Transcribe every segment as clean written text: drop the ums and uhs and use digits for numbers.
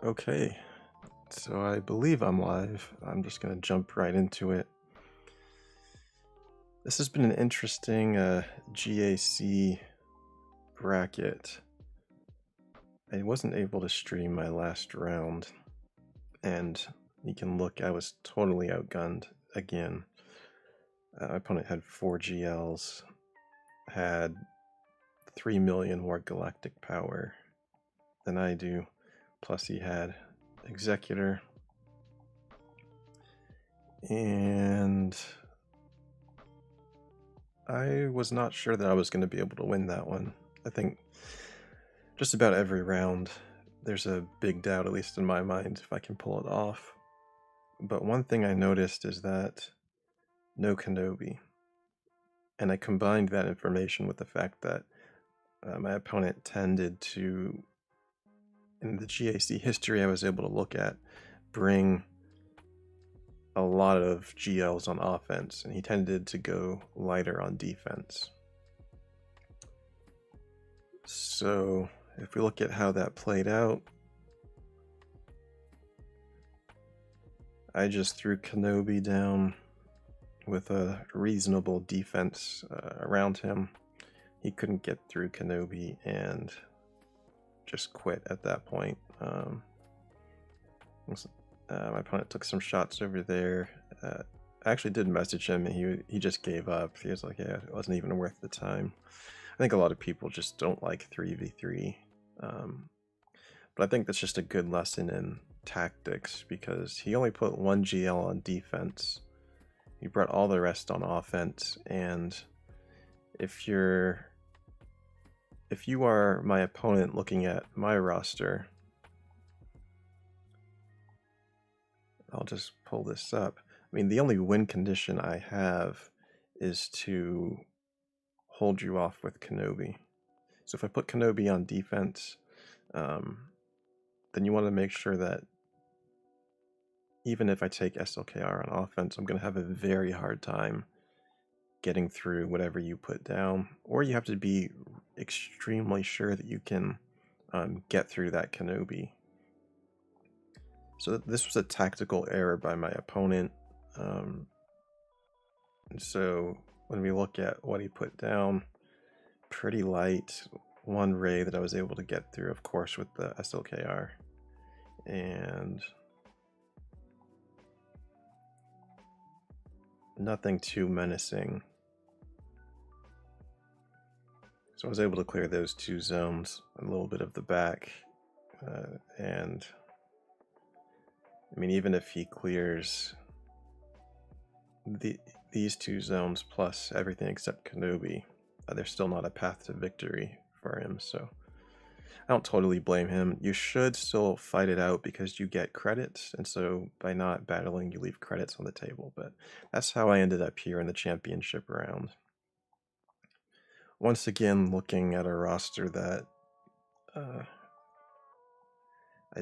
Okay, so I believe I'm live. I'm just going to jump right into it. This has been an interesting GAC bracket. I wasn't able to stream my last round, and you can look, I was totally outgunned again. My opponent had 4 GLs, had 3 million more galactic power than I do, plus he had Executor, and I was not sure that I was going to be able to win that one. I think just about every round there's a big doubt, at least in my mind, if I can pull it off. But one thing I noticed is that no Kenobi. And I combined that information with the fact that my opponent tended to, in the GAC history I was able to look at, bring a lot of GLs on offense, and he tended to go lighter on defense. So if we look at how that played out, I just threw Kenobi down with a reasonable defense around him. He couldn't get through Kenobi and just quit at that point. My opponent took some shots over there. I actually did message him, and he just gave up. He was like, yeah, it wasn't even worth the time. I think a lot of people just don't like 3v3. But I think that's just a good lesson in tactics, because he only put 1 GL on defense. He brought all the rest on offense, and if you are my opponent looking at my roster, I'll just pull this up. I mean, the only win condition I have is to hold you off with Kenobi. So if I put Kenobi on defense, then you want to make sure that even if I take SLKR on offense, I'm going to have a very hard time getting through whatever you put down, or you have to be extremely sure that you can get through that Kenobi. So this was a tactical error by my opponent. And so when we look at what he put down, pretty light, 1 ray that I was able to get through, of course, with the SLKR. And nothing too menacing. So I was able to clear those 2 zones, a little bit of the back, and I mean, even if he clears these 2 zones plus everything except Kenobi, there's still not a path to victory for him. So I don't totally blame him. You should still fight it out because you get credits, and so by not battling, you leave credits on the table. But that's how I ended up here in the championship round. Once again, looking at a roster that I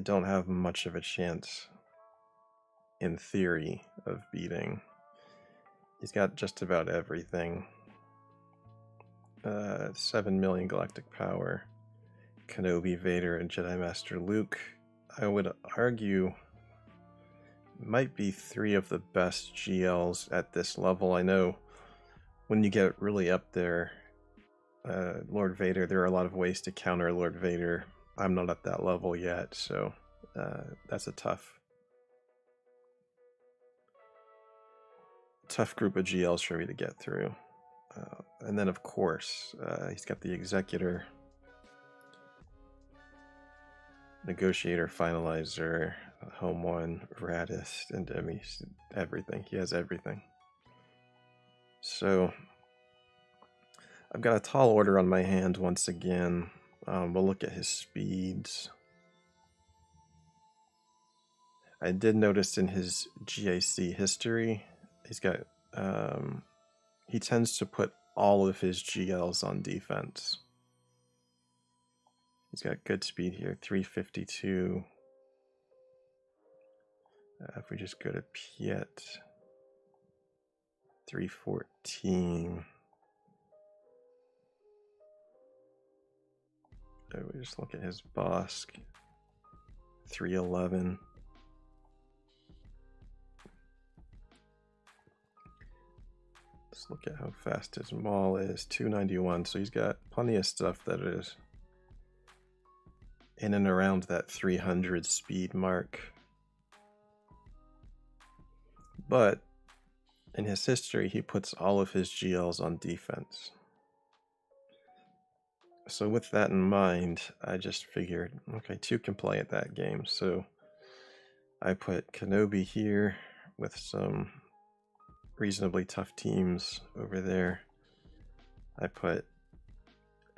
don't have much of a chance, in theory, of beating. He's got just about everything. 7 million galactic power, Kenobi, Vader, and Jedi Master Luke. I would argue might be 3 of the best GLs at this level. I know when you get really up there, Lord Vader, there are a lot of ways to counter Lord Vader. I'm not at that level yet, so that's a tough group of GLs for me to get through. And then, of course, he's got the Executor, Negotiator, Finalizer, Home One, Radist, and everything. He has everything. So I've got a tall order on my hand once again. We'll look at his speeds. I did notice in his GAC history, he's got he tends to put all of his GLs on defense. He's got good speed here, 352. If we just go to Piet, 314. We just look at his Bosk, 311. Let's look at how fast his maul is. 291. So he's got plenty of stuff that is in and around that 300 speed mark. But in his history, he puts all of his GLs on defense. So with that in mind, I just figured, okay, 2 can play at that game. So I put Kenobi here with some reasonably tough teams over there. I put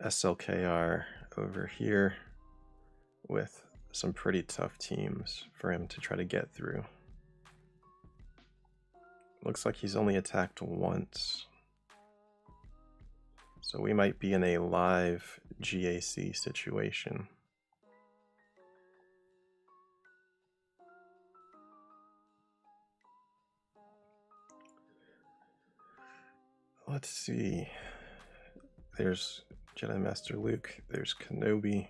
SLKR over here with some pretty tough teams for him to try to get through. Looks like he's only attacked once. So we might be in a live GAC situation. Let's see. There's Jedi Master Luke. There's Kenobi.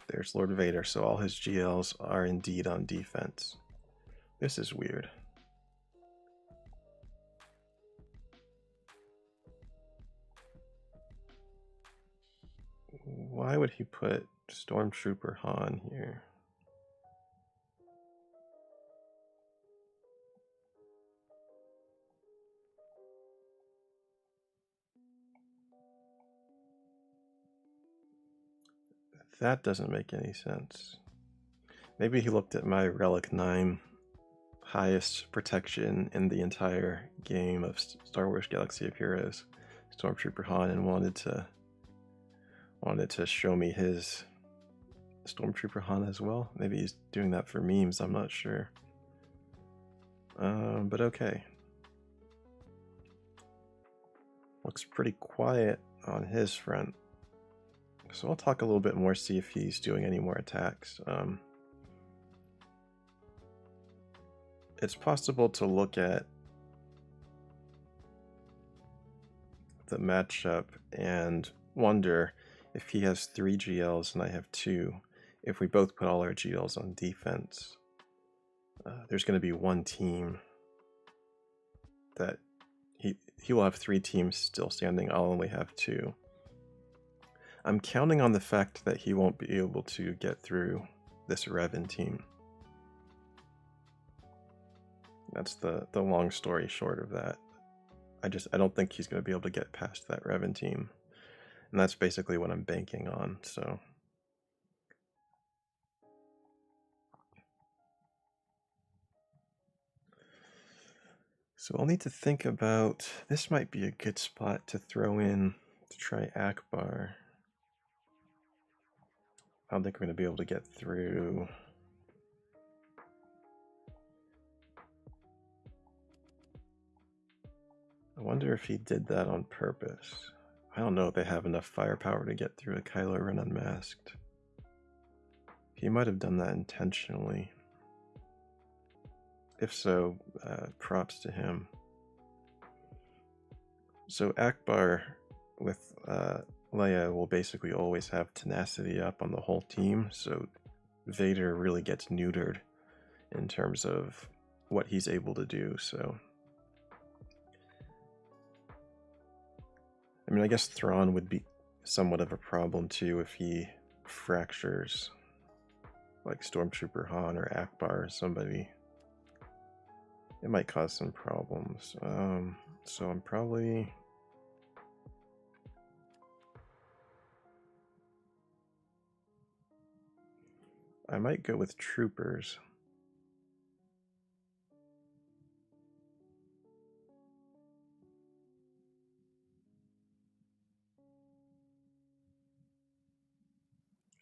There's Lord Vader. So all his GLs are indeed on defense. This is weird. Why would he put Stormtrooper Han here? That doesn't make any sense. Maybe he looked at my Relic 9 highest protection in the entire game of Star Wars Galaxy of Heroes, Stormtrooper Han, and wanted to show me his Stormtrooper Han as well. Maybe he's doing that for memes, I'm not sure. But okay. Looks pretty quiet on his front. So I'll talk a little bit more, see if he's doing any more attacks. It's possible to look at the matchup and wonder if he has 3 GLs and I have 2. If we both put all our GLs on defense, there's going to be one team that he will have 3 teams still standing. I'll only have 2. I'm counting on the fact that he won't be able to get through this Revan team. That's the long story short of that. I don't think he's going to be able to get past that Revan team. And that's basically what I'm banking on, so. So I'll need to think about, this might be a good spot to throw in to try Akbar. I don't think we're going to be able to get through. I wonder if he did that on purpose. I don't know if they have enough firepower to get through a Kylo Ren unmasked. He might have done that intentionally. If so, props to him. So Akbar with Leia will basically always have tenacity up on the whole team, so Vader really gets neutered in terms of what he's able to do, so. I mean, I guess Thrawn would be somewhat of a problem too if he fractures like Stormtrooper Han or Akbar or somebody. It might cause some problems. So I'm probably... I might go with troopers.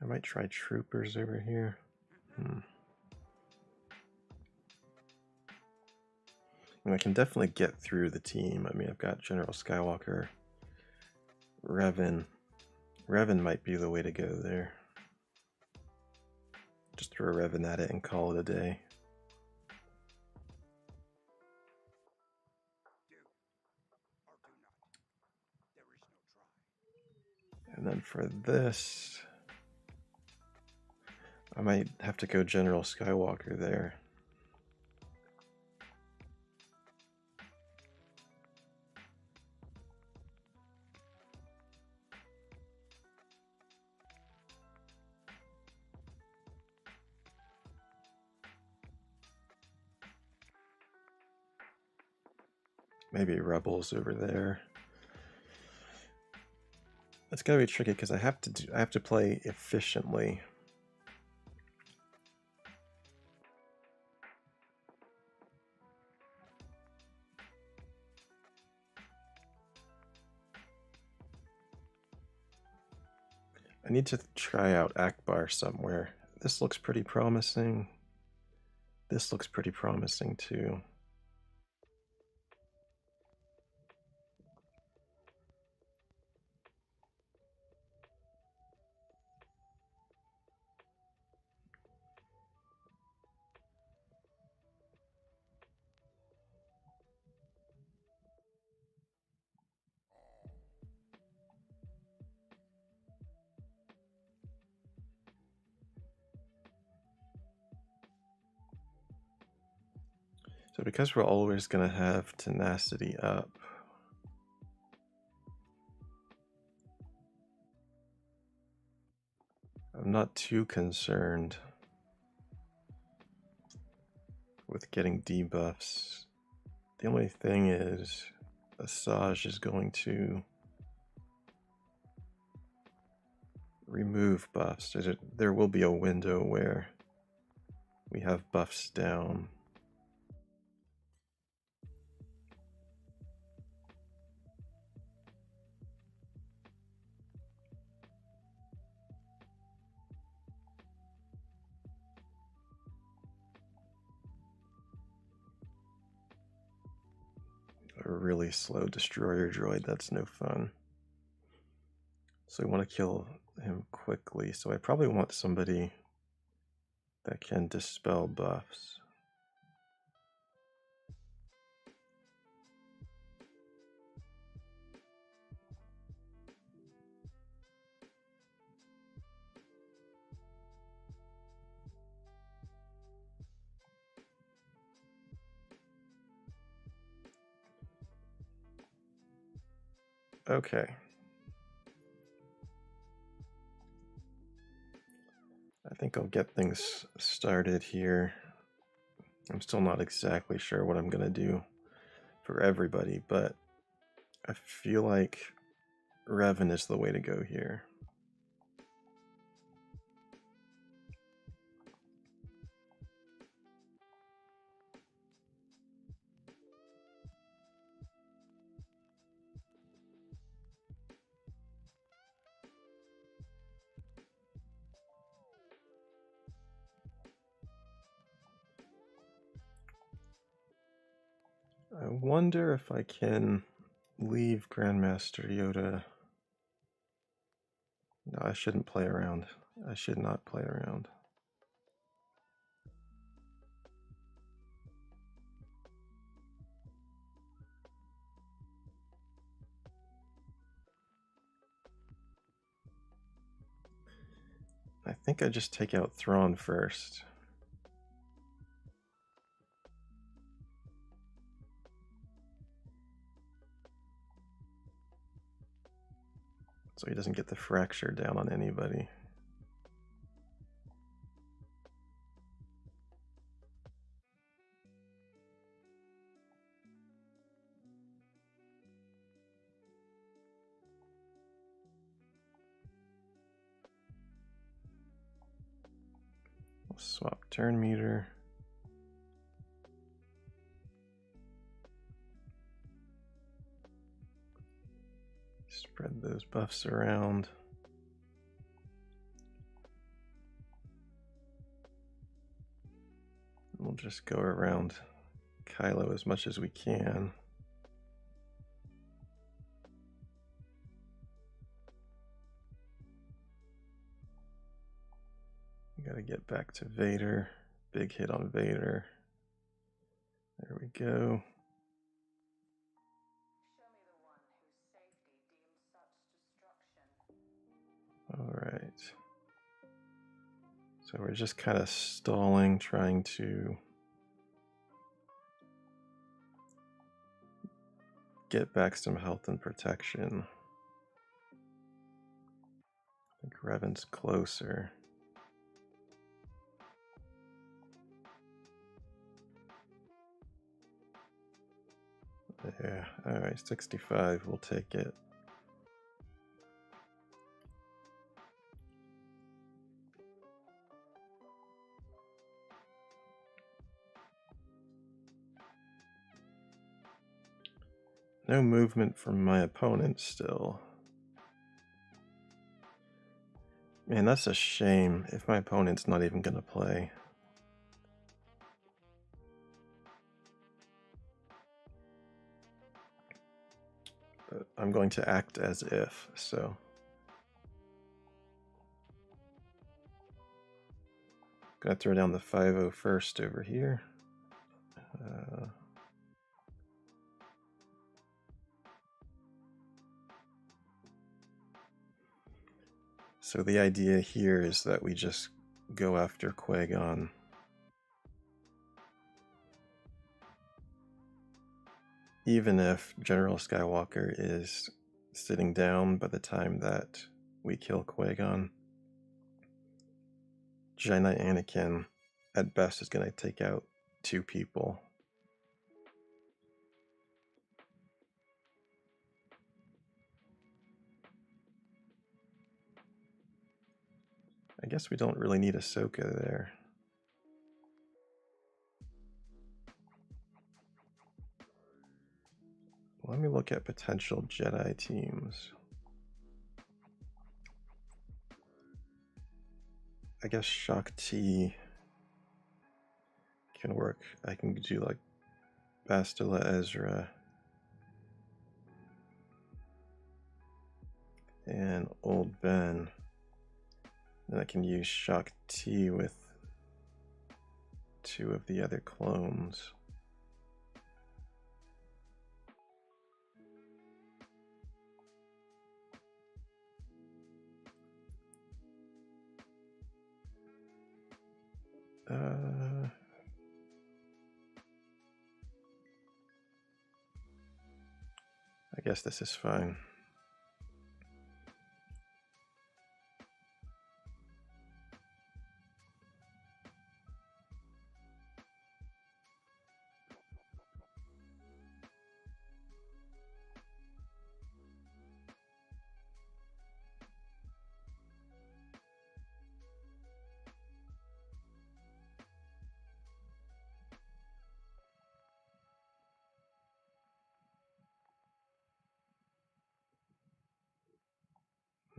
I might try troopers over here. And I can definitely get through the team. I mean, I've got General Skywalker, Revan. Revan might be the way to go there. Just throw Revan at it and call it a day. And then for this, I might have to go General Skywalker there. Maybe Rebels over there. It's gonna be tricky because I have to play efficiently. I need to try out Akbar somewhere. This looks pretty promising. This looks pretty promising too. So because we're always going to have tenacity up, I'm not too concerned with getting debuffs. The only thing is Asajj is going to remove buffs. There will be a window where we have buffs down. A really slow destroyer droid, that's no fun. So we want to kill him quickly, so I probably want somebody that can dispel buffs. Okay. I think I'll get things started here. I'm still not exactly sure what I'm going to do for everybody, but I feel like Revan is the way to go here. I wonder if I can leave Grandmaster Yoda. No, I shouldn't play around. I should not play around. I think I just take out Thrawn first. So he doesn't get the fracture down on anybody. We'll swap turn meter. Spread those buffs around. We'll just go around Kylo as much as we can. We gotta get back to Vader. Big hit on Vader. There we go. So we're just kind of stalling, trying to get back some health and protection. I think Revan's closer. Yeah, alright, 65, we'll take it. No movement from my opponent still. Man, that's a shame if my opponent's not even gonna play. But I'm going to act as if, so. Gonna throw down the 5-0 first over here. So the idea here is that we just go after Qui-Gon. Even if General Skywalker is sitting down by the time that we kill Qui-Gon, Jedi Knight Anakin at best is going to take out 2 people. I guess we don't really need Ahsoka there. Let me look at potential Jedi teams. I guess Shakti can work. I can do like Bastila Ezra and Old Ben. And I can use Shakti with 2 of the other clones. I guess this is fine.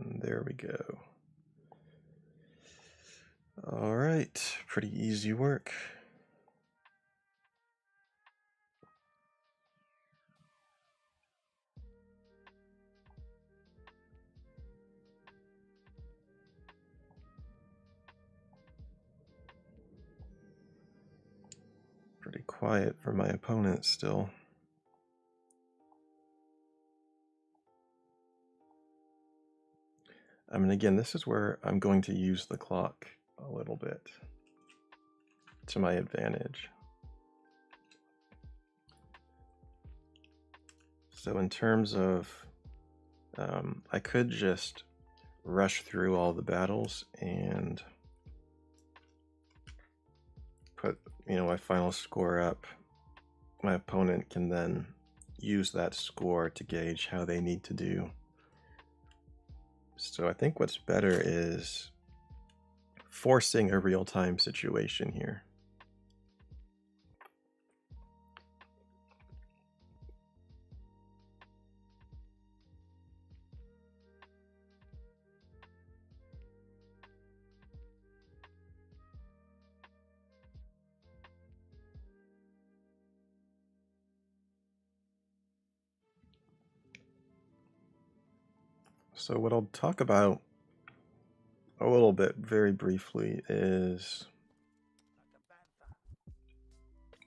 And there we go. All right, pretty easy work. Pretty quiet for my opponent still. I mean, again, this is where I'm going to use the clock a little bit to my advantage. So in terms of, I could just rush through all the battles and put, my final score up. My opponent can then use that score to gauge how they need to do. So I think what's better is forcing a real-time situation here. So what I'll talk about a little bit very briefly is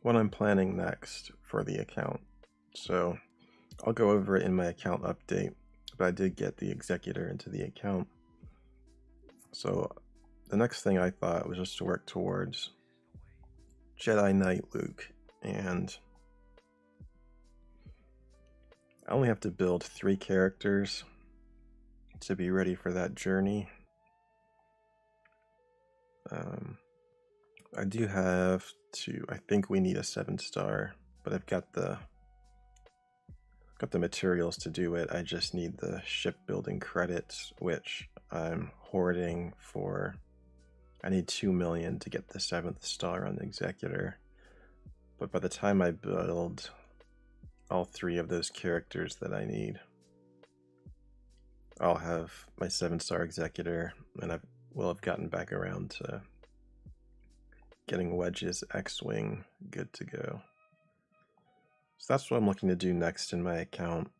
what I'm planning next for the account. So I'll go over it in my account update, but I did get the executor into the account. So the next thing I thought was just to work towards Jedi Knight Luke, and I only have to build 3 characters to be ready for that journey. I do have to, I think we need a 7-star, but I've got the materials to do it. I just need the shipbuilding credits, which I'm hoarding for. I need 2 million to get the 7th star on the Executor. But by the time I build all 3 of those characters that I need, I'll have my 7-star Executor, and I will have gotten back around to getting Wedge's X-Wing good to go. So that's what I'm looking to do next in my account.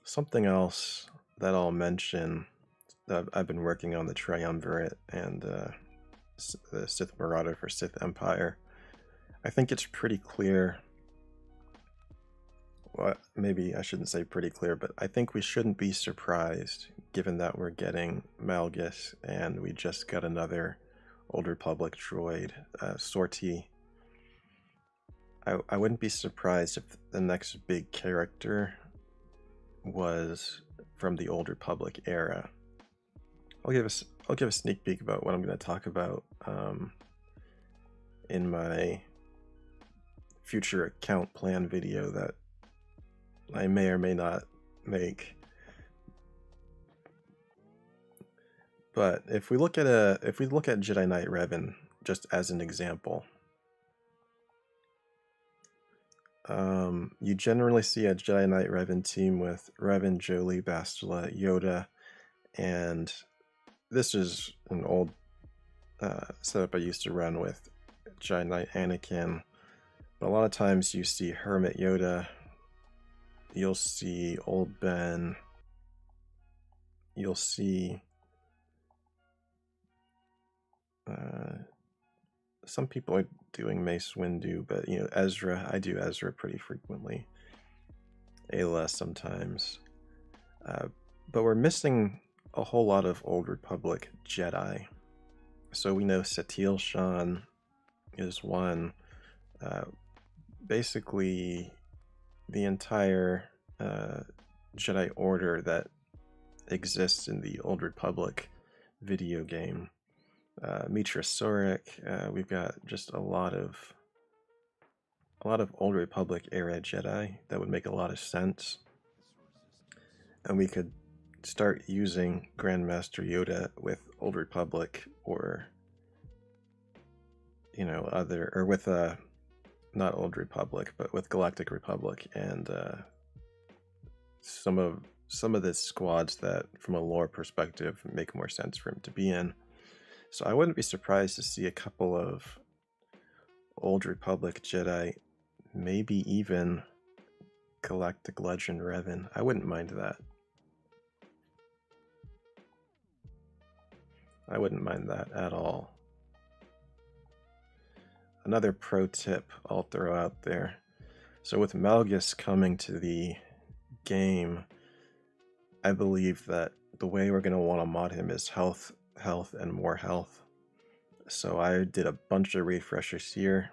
Something else that I'll mention, that I've been working on the Triumvirate and the Sith Marauder for Sith Empire. I think it's pretty clear. Well, maybe I shouldn't say pretty clear, but I think we shouldn't be surprised given that we're getting Malgus and we just got another Old Republic droid, Sortie. I wouldn't be surprised if the next big character was from the Old Republic era. I'll give a sneak peek about what I'm going to talk about in my future account plan video that I may or may not make. But if we look at Jedi Knight Revan just as an example, you generally see a Jedi Knight Revan team with Revan, Jolee, Bastila, Yoda, and this is an old setup I used to run with Jedi Knight Anakin. But a lot of times you see Hermit Yoda, you'll see Old Ben, you'll see some people are doing Mace Windu, but Ezra, I do Ezra pretty frequently. Ayla sometimes. But we're missing a whole lot of Old Republic Jedi. So we know Satele Shan is one. Basically, the entire Jedi Order that exists in the Old Republic video game. Mitra Surik, we've got just a lot of Old Republic era Jedi that would make a lot of sense, and we could start using Grandmaster Yoda with Old Republic, or with not Old Republic, but with Galactic Republic, and some of the squads that, from a lore perspective, make more sense for him to be in. So I wouldn't be surprised to see a couple of Old Republic Jedi, maybe even Galactic Legend Revan. I wouldn't mind that. I wouldn't mind that at all. Another pro tip I'll throw out there. So with Malgus coming to the game, I believe that the way we're going to want to mod him is health, and more health. So I did a bunch of refreshers here,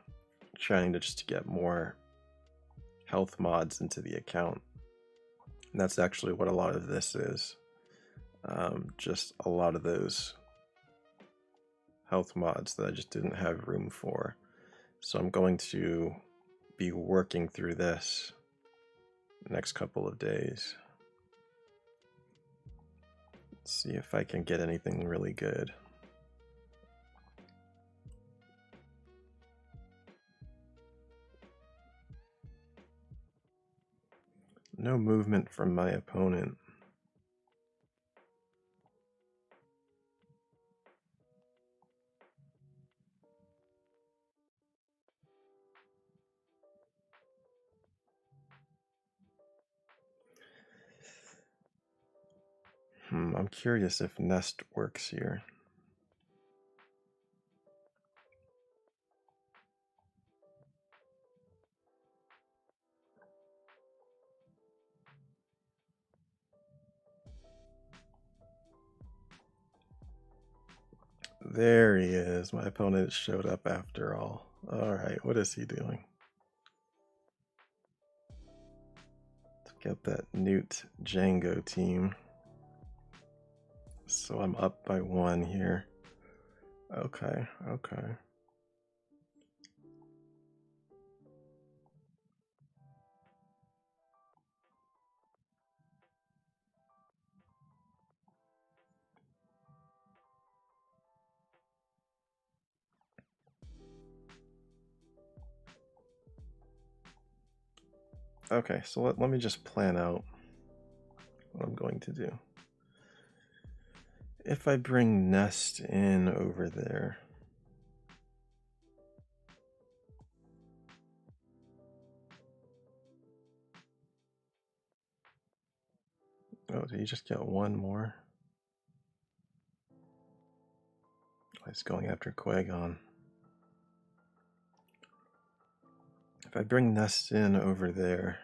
trying to just get more health mods into the account. And that's actually what a lot of this is. Just a lot of those health mods that I just didn't have room for. So I'm going to be working through this next couple of days. Let's see if I can get anything really good. No movement from my opponent. I'm curious if Nest works here. There he is. My opponent showed up after all. Alright, what is he doing? Let's get that Newt Django team. So I'm up by 1 here. Okay. Okay, so let me just plan out what I'm going to do. If I bring Nest in over there, oh, did he just get 1 more? Oh, he's going after Qui-Gon. If I bring Nest in over there,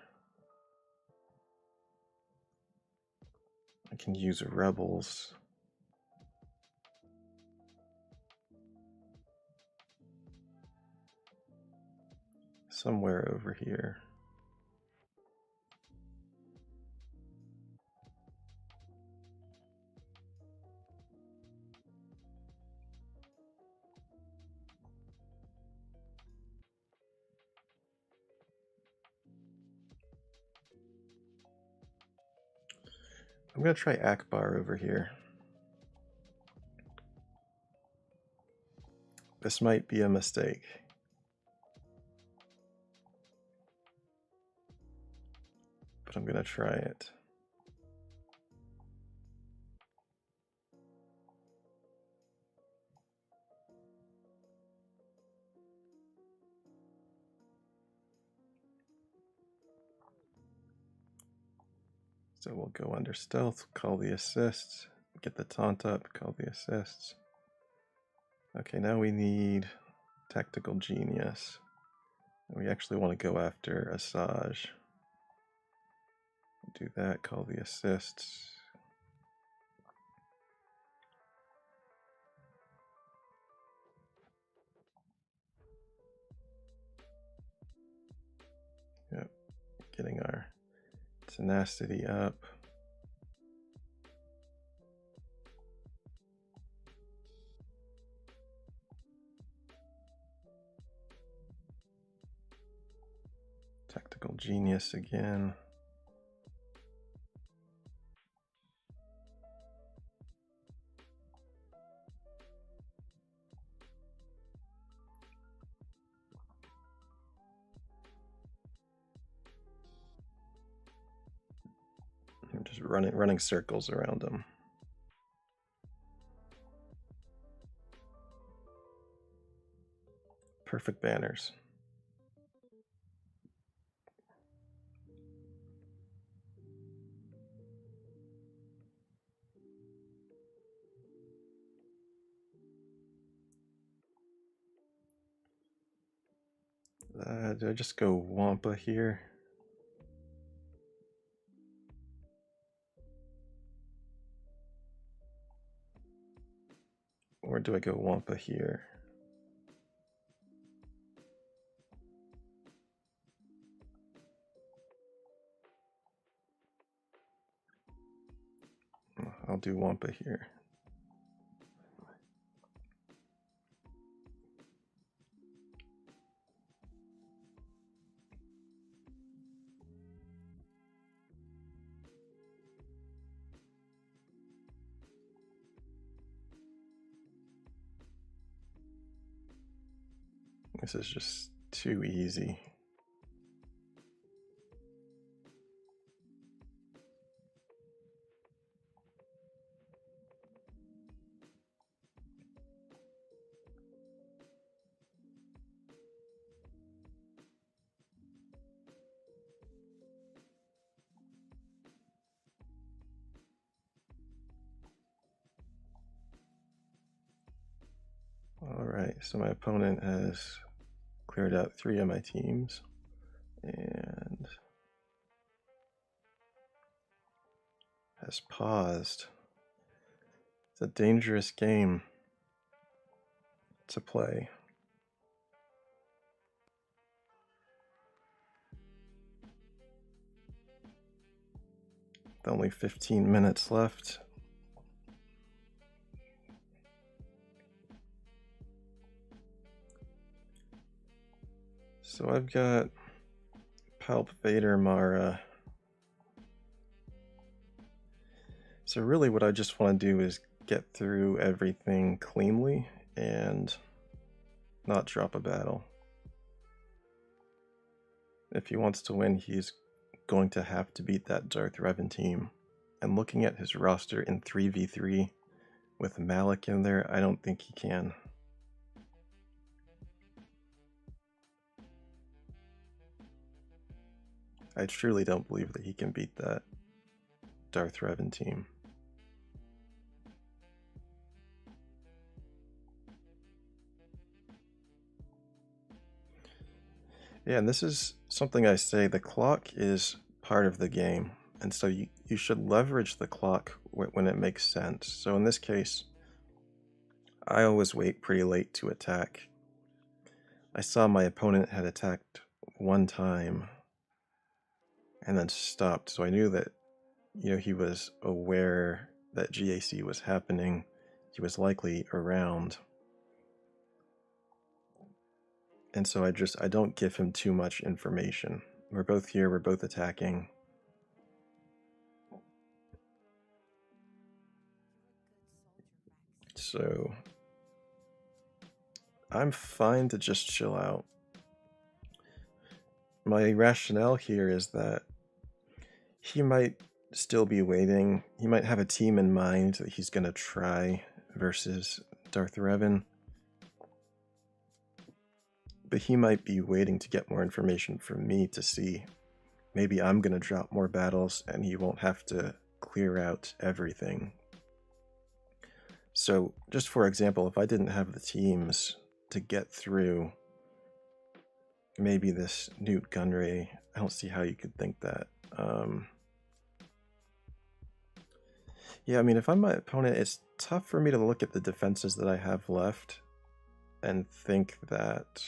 I can use Rebels. Somewhere over here. I'm going to try Akbar over here. This might be a mistake. But I'm going to try it. So we'll go under stealth, call the assists, get the taunt up, call the assists. Okay, now we need tactical genius. We actually want to go after Asajj. Do that, call the assists. Yep, getting our tenacity up. Tactical genius again. I'm just running circles around them. Perfect banners. Do I just go Wampa here? Or do I go Wampa here? I'll do Wampa here. This is just too easy. Alright, so my opponent has cleared out 3 of my teams and has paused. It's a dangerous game. to play. With only 15 minutes left. So I've got Palp Vader Mara. So really what I just want to do is get through everything cleanly and not drop a battle. If he wants to win, he's going to have to beat that Darth Revan team. And looking at his roster in 3v3 with Malik in there, I don't think he can. I truly don't believe that he can beat that Darth Revan team. Yeah, and this is something I say, the clock is part of the game, and so you should leverage the clock when it makes sense. So in this case, I always wait pretty late to attack. I saw my opponent had attacked one time and then stopped, so I knew that, you know, he was aware that GAC was happening. He was likely around. And so I don't give him too much information. We're both here, we're both attacking. So I'm fine to just chill out. My rationale here is that he might still be waiting. He might have a team in mind that he's going to try versus Darth Revan. But he might be waiting to get more information from me to see maybe I'm going to drop more battles and he won't have to clear out everything. So just for example, if I didn't have the teams to get through maybe this Newt Gunray, I don't see how you could think that. Yeah, I mean, if I'm my opponent, it's tough for me to look at the defenses that I have left and think that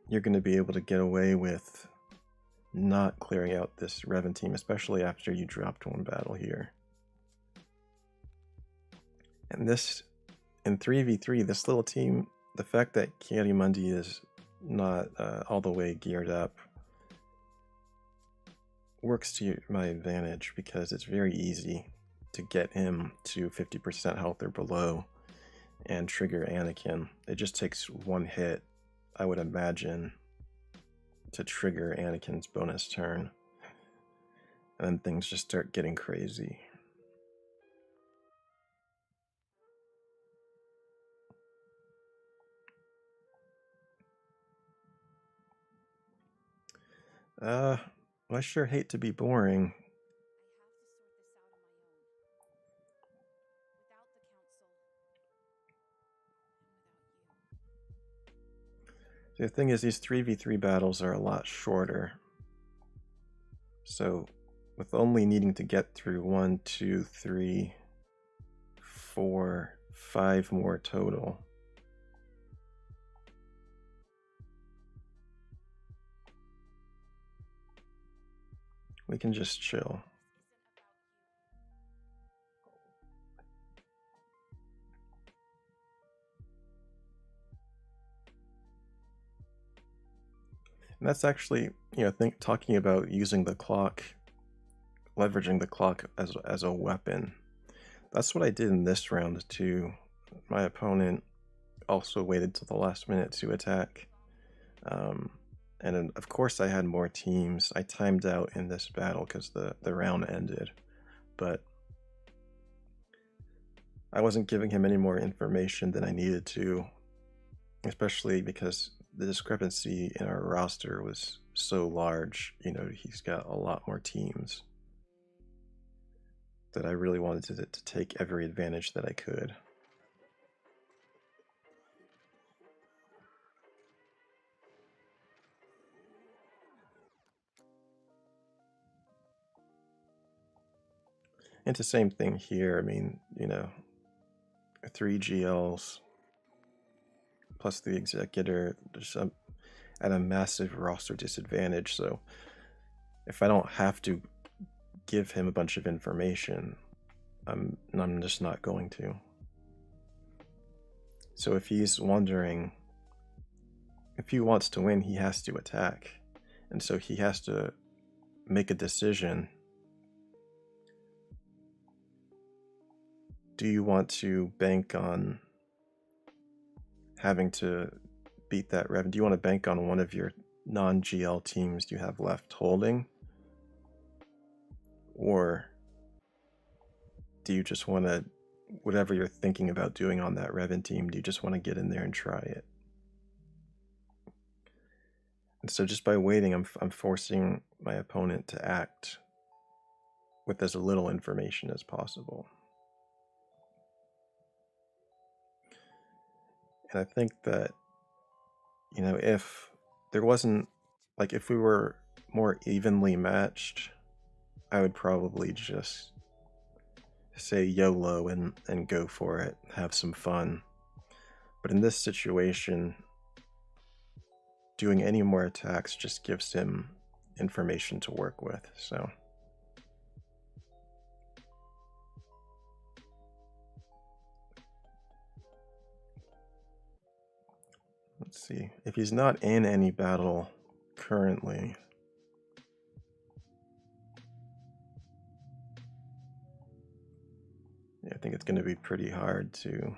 you're going to be able to get away with not clearing out this Revan team, especially after you dropped one battle here. And this, in 3v3, this little team, the fact that Kiarimundi is not all the way geared up works to my advantage because it's very easy to get him to 50% health or below and trigger Anakin. It just takes one hit, I would imagine, to trigger Anakin's bonus turn. And then things just start getting crazy. I sure hate to be boring. The thing is, these 3v3 battles are a lot shorter. So, with only needing to get through 1, 2, 3, 4, 5 more total, we can just chill. And that's actually, you know, talking about using the clock, leveraging the clock as a weapon. That's what I did in this round too. My opponent also waited till the last minute to attack. And then, of course, I had more teams. I timed out in this battle because the round ended. But I wasn't giving him any more information than I needed to, especially because the discrepancy in our roster was so large. You know, he's got a lot more teams that I really wanted to take every advantage that I could. It's the same thing here. I mean, you know, 3 GLs plus the executor, just at a massive roster disadvantage. So if I don't have to give him a bunch of information, I'm just not going to. So if he's wondering, if he wants to win, he has to attack. And so he has to make a decision. Do you want to bank on having to beat that rev? Do you want to bank on one of your non-GL teams you have left holding? Or do you just want to, whatever you're thinking about doing on that Revan team, do you just want to get in there and try it? And so just by waiting, I'm forcing my opponent to act with as little information as possible. And I think that, you know, if there wasn't, like, if we were more evenly matched, I would probably just say YOLO and go for it, have some fun. But in this situation, doing any more attacks just gives him information to work with, so. Let's see, if he's not in any battle currently, yeah, I think it's going to be pretty hard to,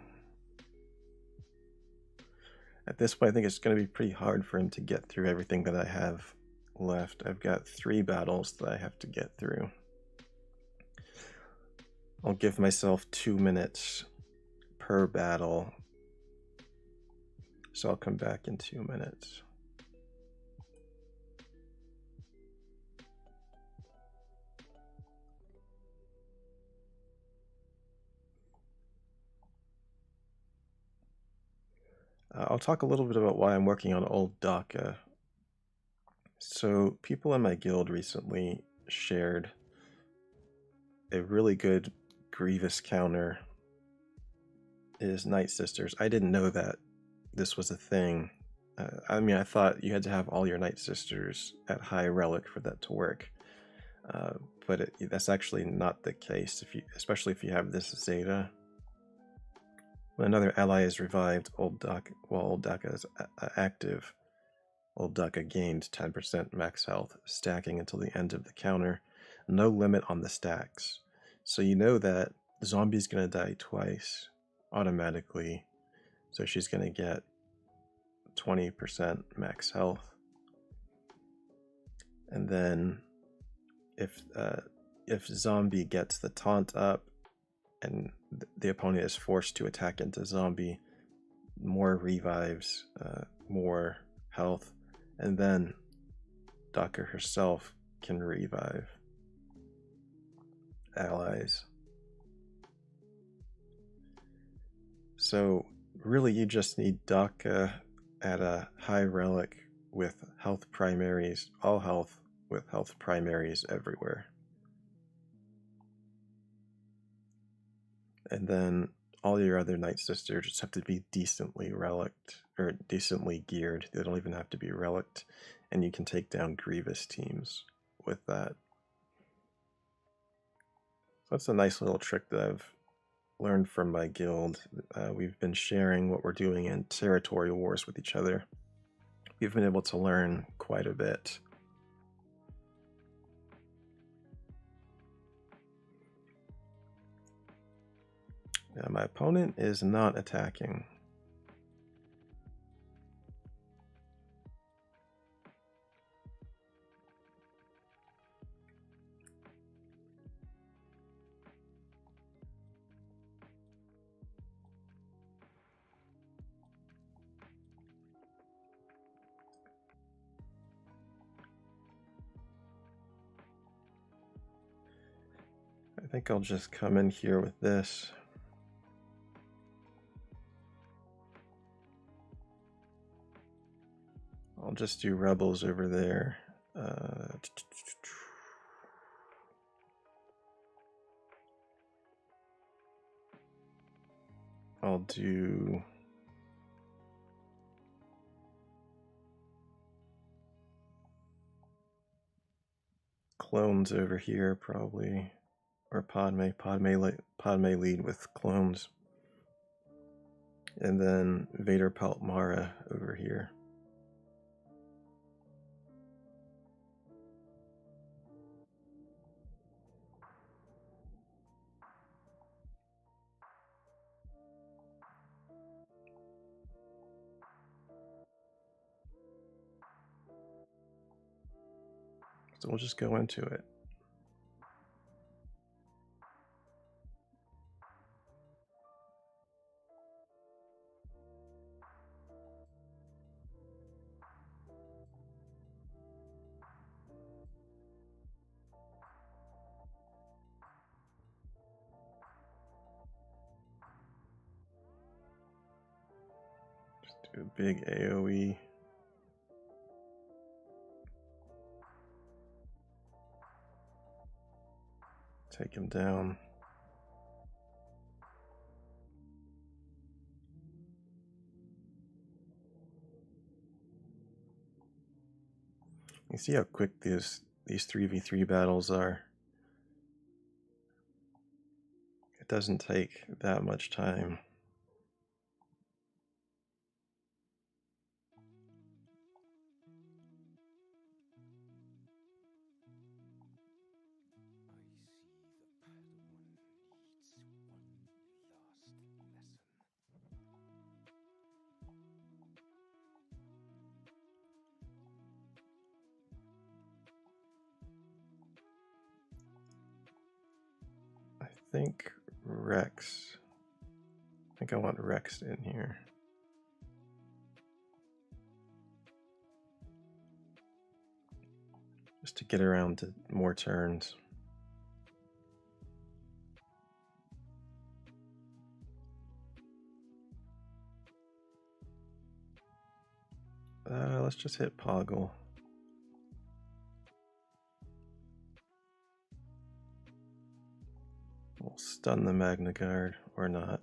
at this point, I think it's going to be pretty hard for him to get through everything that I have left. I've got 3 battles that I have to get through. I'll give myself 2 minutes per battle, so I'll come back in 2 minutes. I'll talk a little bit about why I'm working on Old Daka. So people in my guild recently shared a really good Grievous counter is Night Sisters. I didn't know that this was a thing. I mean, I thought you had to have all your Night Sisters at high relic for that to work. But that's actually not the case, especially if you have this Zeta. When another ally is revived, while Old Daka is active, Old Daka gained 10% max health, stacking until the end of the counter. No limit on the stacks. So you know that Zombie's gonna die twice automatically. So she's gonna get 20% max health. And then if Zombie gets the taunt up and the opponent is forced to attack into Zombie, more revives, more health, and then Daka herself can revive allies. So really you just need Daka at a high relic with health primaries, all health with health primaries everywhere. And then all your other Night Sisters just have to be decently relicked, or decently geared. They don't even have to be relicked, and you can take down Grievous teams with that. So that's a nice little trick that I've learned from my guild. We've been sharing what we're doing in territory wars with each other. We've been able to learn quite a bit. Now, my opponent is not attacking. I think I'll just come in here with this. I'll just do rebels over there. I'll do clones over here probably, or Padme lead with clones, and then Vader Pelt Mara over here. So we'll just go into it. Just do a big AoE. Take him down. You see how quick these 3v3 battles are. It doesn't take that much time. I think Rex. I think I want Rex in here. Just to get around to more turns. Let's just hit Poggle. We'll stun the Magna Guard, or not.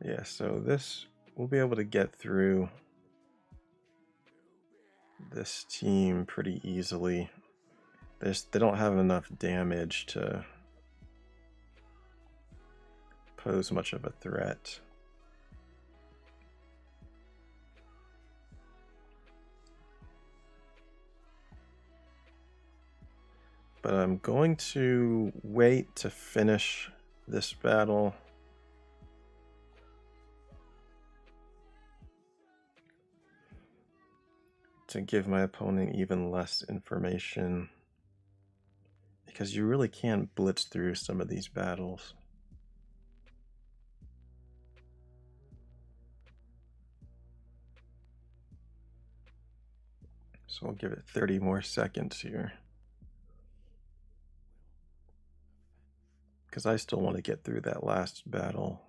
Yeah, so this, we'll be able to get through this team pretty easily. They don't have enough damage to pose much of a threat. But I'm going to wait to finish this battle. To give my opponent even less information, because you really can't blitz through some of these battles. So I'll give it 30 more seconds here, because I still want to get through that last battle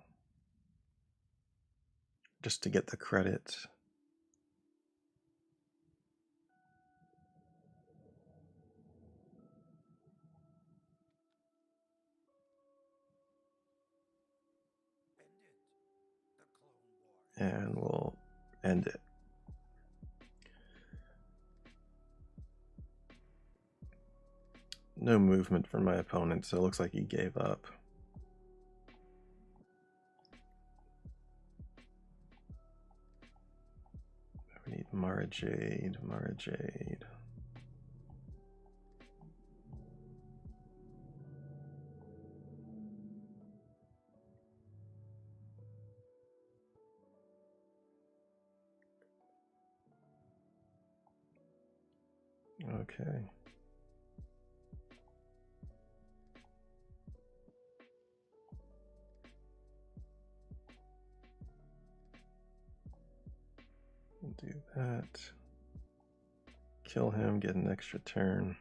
just to get the credits. And we'll end it. No movement from my opponent, so it looks like he gave up. We need Mara Jade, Mara Jade. Okay. We'll do that. kill him, get an extra turn.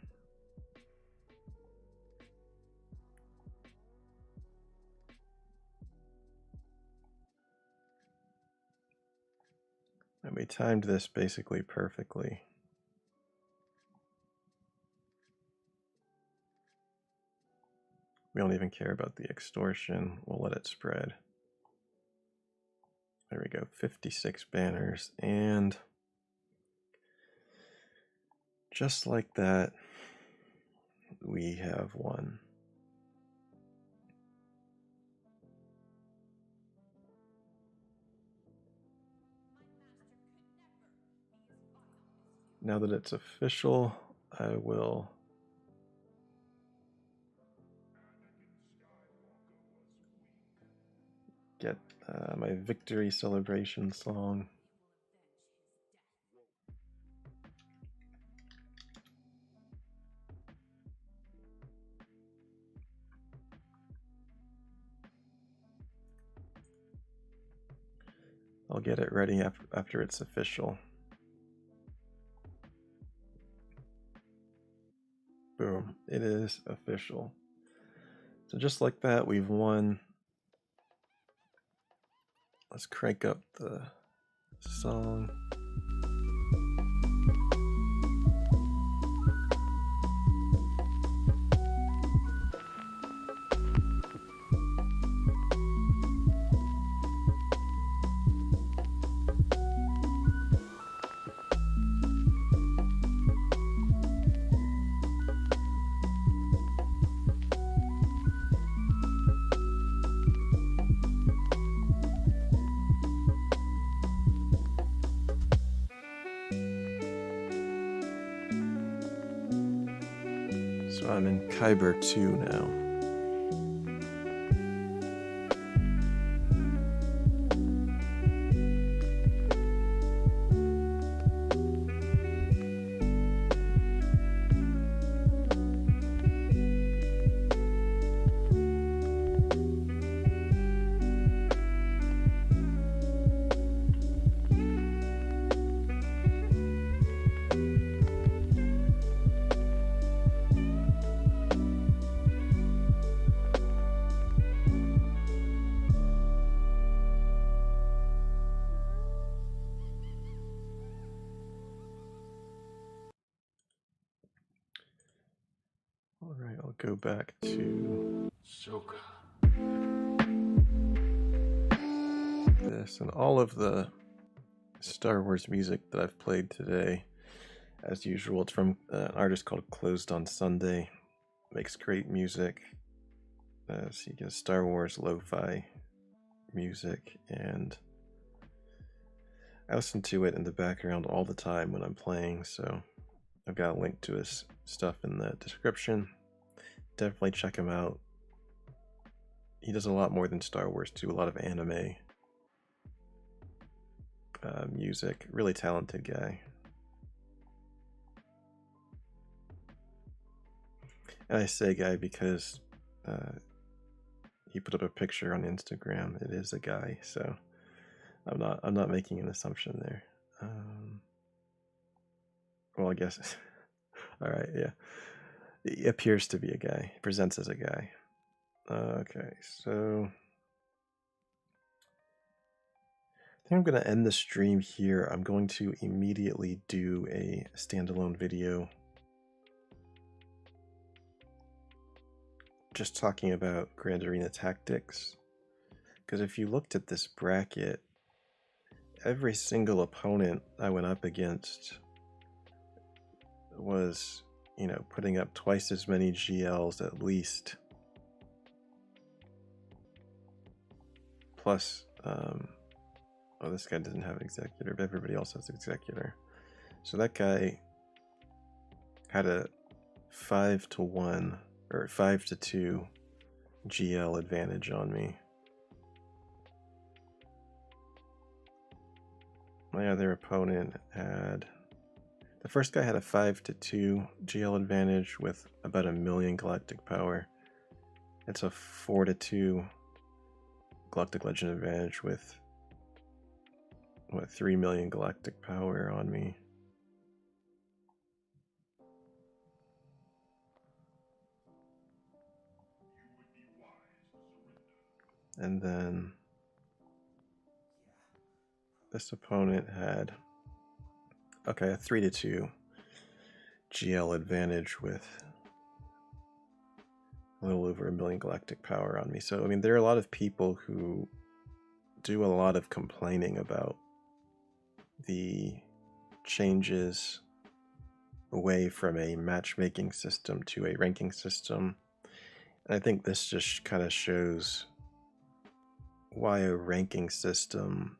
And we timed this basically perfectly. We don't even care about the extortion. We'll let it spread. There we go, 56 banners. And just like that, we have won. Now that it's official, I will get my victory celebration song. I'll get it ready after it's official. Boom, it is official. So just like that, we've won. Let's crank up the song. So I'm in Kyber 2 now. All right, I'll go back to this, and all of the Star Wars music that I've played today, as usual, it's from an artist called Closed on Sunday. Makes great music. So you get Star Wars lo-fi music, and I listen to it in the background all the time when I'm playing, so I've got a link to his stuff in the description. Definitely check him out. He does a lot more than Star Wars too, a lot of anime music. Really talented guy. And I say guy because he put up a picture on Instagram. It is a guy, so I'm not making an assumption there. Well, I guess. All right, yeah. He appears to be a guy. He presents as a guy. Okay, so I think I'm going to end the stream here. I'm going to immediately do a standalone video just talking about Grand Arena Tactics. Because if you looked at this bracket, every single opponent I went up against was, you know, putting up twice as many GLs at least. Plus, oh, this guy doesn't have Executor, but everybody else has Executor. So that guy had a 5-1 or 5-2 GL advantage on me. My other opponent had, the first guy had a 5-2 GL advantage with about 1 million galactic power. It's a 4-2 galactic legend advantage with, what, 3 million galactic power on me. And then this opponent had, okay, a 3-2 GL advantage with a little over 1 million galactic power on me. So, I mean, there are a lot of people who do a lot of complaining about the changes away from a matchmaking system to a ranking system. And I think this just kind of shows why a ranking system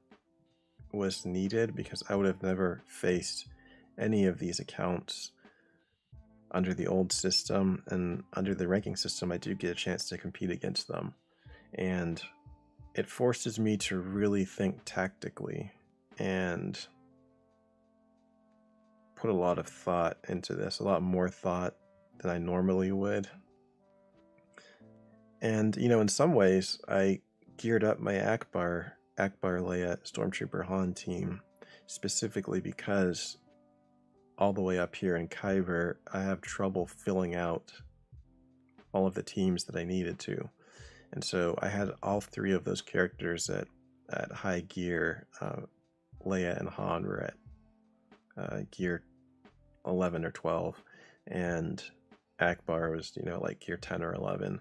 was needed, because I would have never faced any of these accounts under the old system, and under the ranking system I do get a chance to compete against them, and it forces me to really think tactically and put a lot of thought into this, a lot more thought than I normally would. And you know, in some ways I geared up my Akbar Leia Stormtrooper Han team specifically because all the way up here in Kyber, I have trouble filling out all of the teams that I needed to. And so I had all 3 of those characters at high gear. Leia and Han were at gear 11 or 12, and Akbar was, you know, like gear 10 or 11.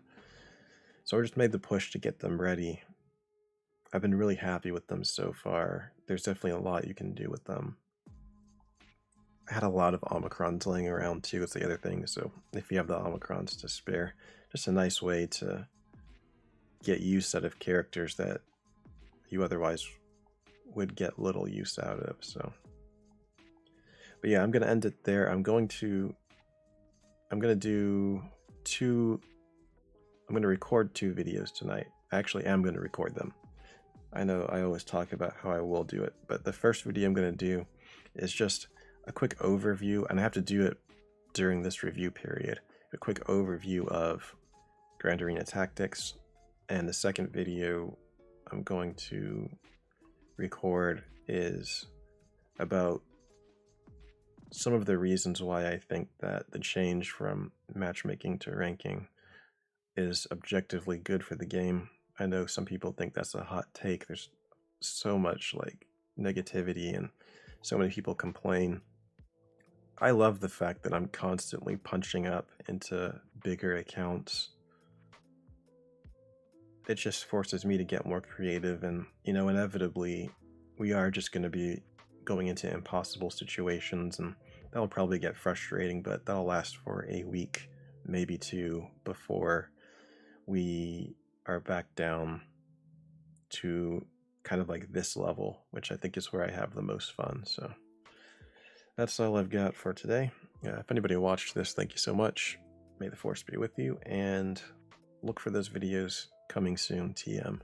So I just made the push to get them ready. I've been really happy with them so far. There's definitely a lot you can do with them. I had a lot of Omicrons laying around too, is the other thing, so if you have the Omicrons to spare, just a nice way to get use out of characters that you otherwise would get little use out of. So, but yeah, I'm gonna end it there. I'm gonna record 2 videos tonight. I actually am gonna record them. I know I always talk about how I will do it, but the first video I'm gonna do is just a quick overview, and I have to do it during this review period, a quick overview of Grand Arena Tactics. And the second video I'm going to record is about some of the reasons why I think that the change from matchmaking to ranking is objectively good for the game. I know some people think that's a hot take. There's so much like negativity and so many people complain. I love the fact that I'm constantly punching up into bigger accounts. It just forces me to get more creative, and you know, inevitably we are just going to be going into impossible situations, and that'll probably get frustrating, but that'll last for a week, maybe 2, before we are back down to kind of like this level, which I think is where I have the most fun. So that's all I've got for today. If anybody watched this, thank you so much. May the Force be with you, and look for those videos coming soon, TM.